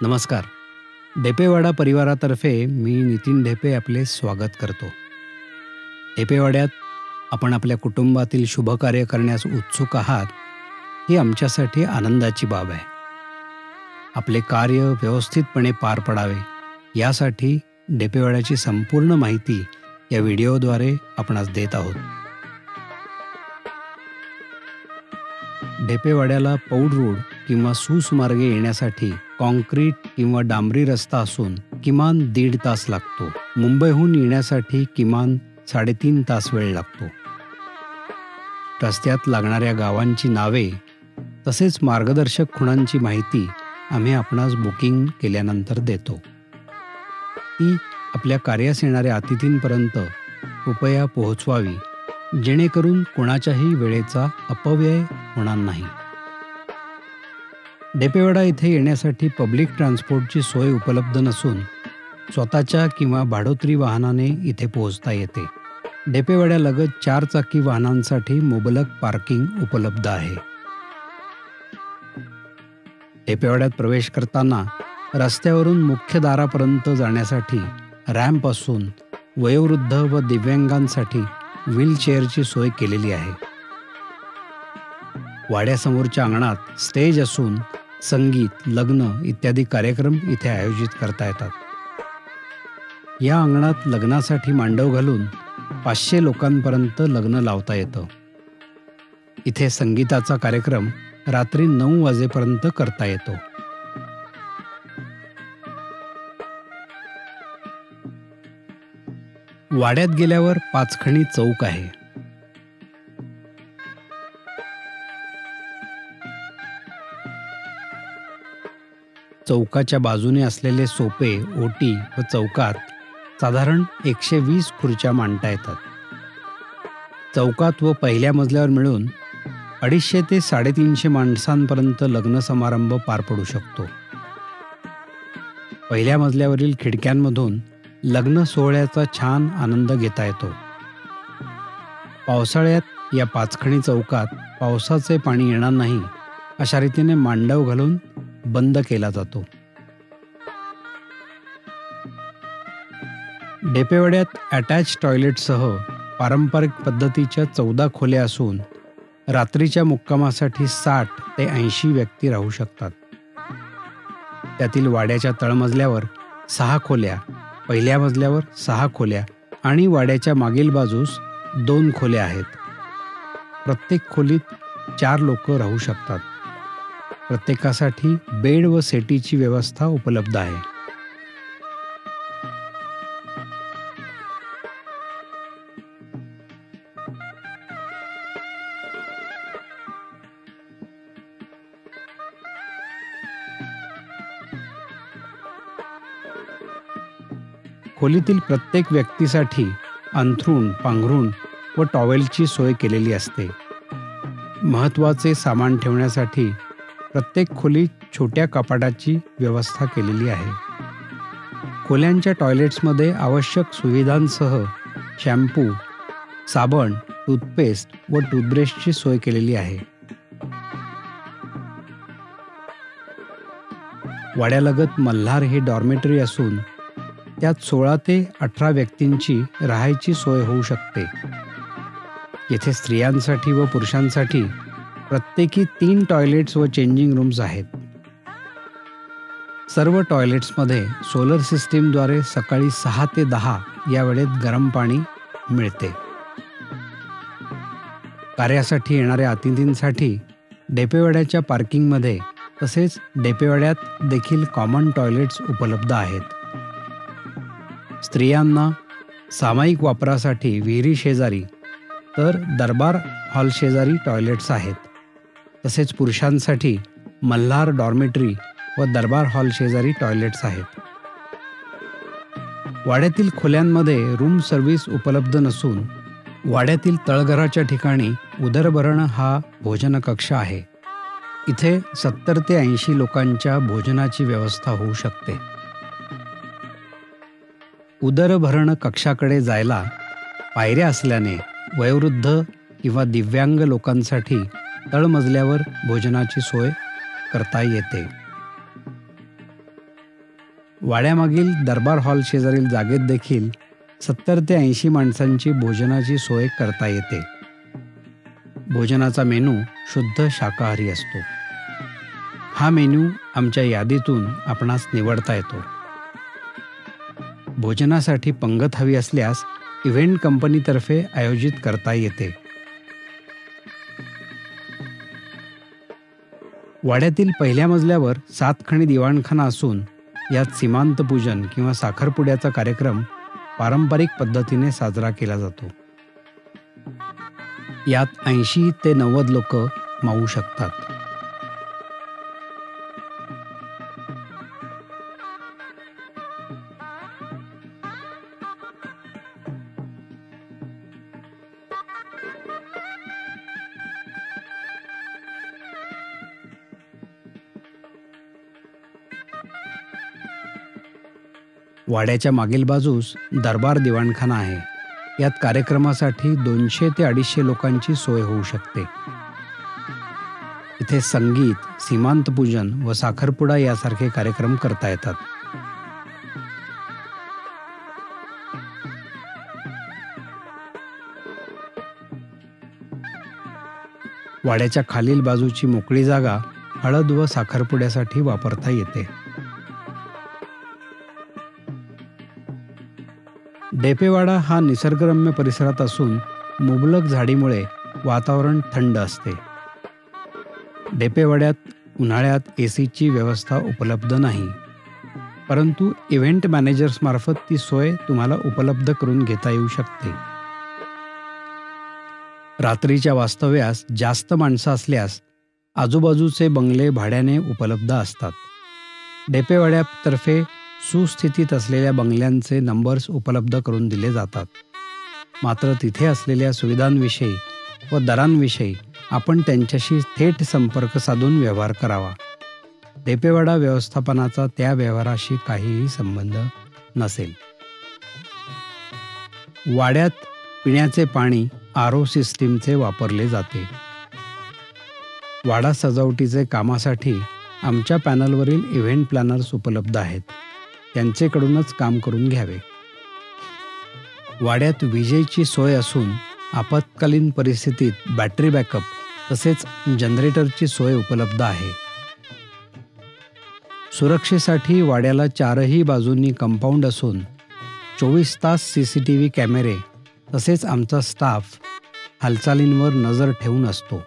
नमस्कार. ढेपेवाडा परिवारातर्फे मी नितीन ढेपे आपले स्वागत करतो. ढेपेवाड्यात आपण आपल्या कुटुंबातील शुभकार्य करण्यास उत्सुक आहात ही आमच्यासाठी आनंदाची बाब आहे. आपले कार्य व्यवस्थितपणे पार पडावे यासाठी ढेपेवाड्याची संपूर्ण माहिती या व्हिडिओद्वारे आपणास देत आहोत. ढेपेवाड्याला पौड रोड किंवा सूसमार्गे येण्यासाठी कॉन्क्रीट किंवा डांबरी रस्ता असून किमान 1.5 तास लागतो. मुंबईहून येण्यासाठी किमान 3.5 तास वेळ लागतो. रस्त्यात लागणाऱ्या गावांची नावे तसेच मार्गदर्शक खुणांची माहिती आम्ही आपणास बुकिंग केल्यानंतर देतो. ती आपल्या कार्यास येणाऱ्या अतिथींपर्यंत कृपया पोहोचवावी जेणेकरून कोणाच्याही वेळेचा अपव्यय होणार नाही. ढेपेवाडा इथे येण्यासाठी पब्लिक ट्रान्सपोर्टची सोय उपलब्ध नसून स्वतःच्या किंवा भाडोत्री वाहनाने इथे पोहोचता येते. ढेपेवाड्यालगत 4 चाकी वाहनांसाठी मुबलक पार्किंग उपलब्ध आहे. ढेपेवाड्यात प्रवेश करताना रस्त्यावरून मुख्य दारापर्यंत जाण्यासाठी रॅम्प असून वयोवृद्ध व दिव्यांगांसाठी व्हीलचेअरची सोय केलेली आहे. वाड्यासमोरच्या अंगणात स्टेज असून संगीत, लग्न इत्यादी कार्यक्रम इथे आयोजित करता येतात. या अंगणात लग्नासाठी मांडव घालून 500 लोकांपर्यंत लग्न लावता येतं. इथे संगीताचा कार्यक्रम रात्री 9 वाजेपर्यंत करता येतो. वाड्यात गेल्यावर पाचखणी चौक आहे. चौकाच्या बाजूने असलेले सोपे, ओटी व चौकात साधारण 120 खुर्च्या मांडता येतात. चौकात व पहिल्या मजल्यावर मिळून 250 ते 350 माणसांपर्यंत लग्न समारंभ पार पडू शकतो. पहिल्या मजल्यावरील खिडक्यांमधून लग्न सोहळ्याचा छान आनंद घेता येतो. पावसाळ्यात या पाचखणी चौकात पावसाचे पाणी येणार नाही अशा रीतीने मांडव घालून बंद केला जातो. ढेपेवाड्यात अटॅच टॉयलेटसह पारंपरिक पद्धतीच्या 14 खोल्या असून रात्रीच्या मुक्कामासाठी 60 ते 80 व्यक्ती राहू शकतात. त्यातील वाड्याच्या तळमजल्यावर 6 खोल्या, पहिल्या मजल्यावर 6 खोल्या आणि वाड्याच्या मागील बाजूस 2 खोल्या आहेत. प्रत्येक खोलीत 4 लोक राहू शकतात. प्रत्येकासाठी बेड व सेटीची व्यवस्था उपलब्ध आहे. खोलीतील प्रत्येक व्यक्तीसाठी अंथरूण, पांघरूण व टॉवेलची सोय केलेली असते. महत्त्वाचे सामान ठेवण्यासाठी प्रत्येक खोलीत छोट्या कपाटाची व्यवस्था केलेली आहे. खोल्यांच्या टॉयलेट्समध्ये आवश्यक सुविधांसह शॅम्पू, साबण, टूथपेस्ट व टूथब्रशची सोय केलेली आहे. वाड्यालगत मल्हार ही डॉर्मेटरी असून त्यात 16 ते 18 व्यक्तींची राहायची सोय होऊ शकते. येथे स्त्रियांसाठी व पुरुषांसाठी प्रत्येकी 3 टॉयलेट्स व चेंजिंग रूम्स आहेत. सर्व टॉयलेट्समध्ये सोलर सिस्टीमद्वारे सकाळी 6 ते 10 या वेळेत गरम पाणी मिळते. कार्यासाठी येणाऱ्या अतिथींसाठी ढेपेवाड्याच्या पार्किंगमध्ये तसेच ढेपेवाड्यात देखील कॉमन टॉयलेट्स उपलब्ध आहेत. स्त्रियांना सामायिक वापरासाठी विहिरी शेजारी तर दरबार हॉल शेजारी टॉयलेट्स आहेत. तसेच पुरुषांसाठी मल्हार डॉर्मेटरी व दरबार हॉल शेजारी टॉयलेट्स आहेत. वाड्यातील खोल्यांमध्ये रूम सर्व्हिस उपलब्ध नसून वाड्यातील तळघराच्या ठिकाणी उदरभरण हा भोजन कक्ष आहे. इथे 70 ते 80 लोकांच्या भोजनाची व्यवस्था होऊ शकते. उदरभरण कक्षाकडे जायला पायऱ्या असल्याने वयोवृद्ध किंवा दिव्यांग लोकांसाठी तळमजल्यावर भोजनाची सोय करता येते. वाड्यामागील दरबार हॉल शेजारील जागेत देखील 70 ते 80 माणसांची भोजनाची सोय करता येते. भोजनाचा मेनू शुद्ध शाकाहारी असतो. हा मेनू आमच्या यादीतून आपणास निवडता येतो. भोजनासाठी पंगत हवी असल्यास इव्हेंट कंपनीतर्फे आयोजित करता येते. वाड्यातील पहिल्या मजल्यावर 7 खणी दिवाणखाना असून यात सीमांत पूजन किंवा साखरपुड्याचा कार्यक्रम पारंपरिक पद्धतीने साजरा केला जातो. यात 80 ते 90 लोक मावू शकतात. वाड्याच्या मागील बाजूस दरबार दिवाणखाना आहे. यात कार्यक्रमासाठी 200 ते 250 लोकांची सोय होऊ शकते. इथे संगीत, सीमांत पूजन व साखरपुडा यासारखे कार्यक्रम करता येतात. वाड्याच्या खालील बाजूची मोकळी जागा हळद व साखरपुड्यासाठी वापरता येते. डेपेवाडा हा निसर्गरम्य परिसरात असून मुबलक झाडीमुळे वातावरण थंड असते. डेपेवाड्यात उन्हाळ्यात एसीची व्यवस्था उपलब्ध नाही, परंतु इव्हेंट मॅनेजर्समार्फत ती सोय तुम्हाला उपलब्ध करून घेता येऊ शकते. रात्रीच्या वास्तव्यास जास्त माणसं असल्यास आजूबाजूचे बंगले भाड्याने उपलब्ध असतात. डेपेवाड्यातर्फे सुस्थितीत असलेल्या बंगल्यांचे नंबर्स उपलब्ध करून दिले जातात. मात्र तिथे असलेल्या सुविधांविषयी व दरांविषयी आपण त्यांच्याशी थेट संपर्क साधून व्यवहार करावा. डेपेवाडा व्यवस्थापनाचा त्या व्यवहाराशी काहीही संबंध नसेल. वाड्यात पिण्याचे पाणी RO सिस्टीमचे वापरले जाते. वाडा सजावटीचे कामासाठी आमच्या पॅनलवरील इव्हेंट प्लॅनर्स उपलब्ध आहेत. त्यांचेकडूनच काम करून घ्यावे. वाड्यात विजेची सोय असून आपत्कालीन परिस्थितीत बॅटरी बॅकअप तसेच जनरेटरची सोय उपलब्ध आहे. सुरक्षेसाठी वाड्याला 4ही बाजूंनी कंपाऊंड असून 24 तास CCTV कॅमेरे तसेच आमचा स्टाफ हालचालींवर नजर ठेवून असतो.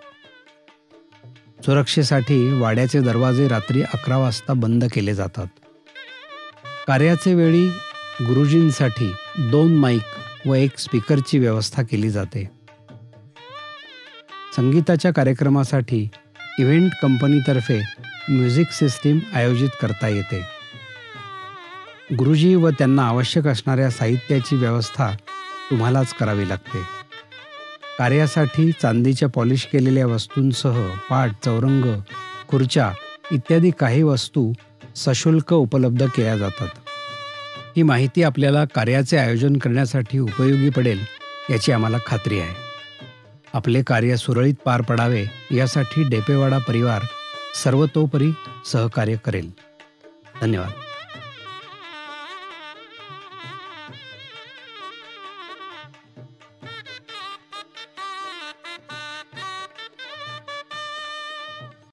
सुरक्षेसाठी वाड्याचे दरवाजे रात्री 11 वाजता बंद केले जातात. कार्याचे वेळी गुरुजींसाठी 2 माईक व 1 स्पीकरची व्यवस्था केली जाते. संगीताच्या कार्यक्रमासाठी इव्हेंट कंपनीतर्फे म्युझिक सिस्टीम आयोजित करता येते. गुरुजी व त्यांना आवश्यक असणाऱ्या साहित्याची व्यवस्था तुम्हालाच करावी लागते. कार्यासाठी चांदीच्या पॉलिश केलेल्या वस्तूंसह पाट, चौरंग, खुर्च्या इत्यादी काही वस्तू सशुल्क उपलब्ध केल्या जातात. ही माहिती आपल्याला कार्याचे आयोजन करण्यासाठी उपयोगी पडेल याची आम्हाला खात्री आहे. आपले कार्य सुरळीत पार पडावे यासाठी डेपेवाडा परिवार सर्वतोपरी सहकार्य करेल. धन्यवाद.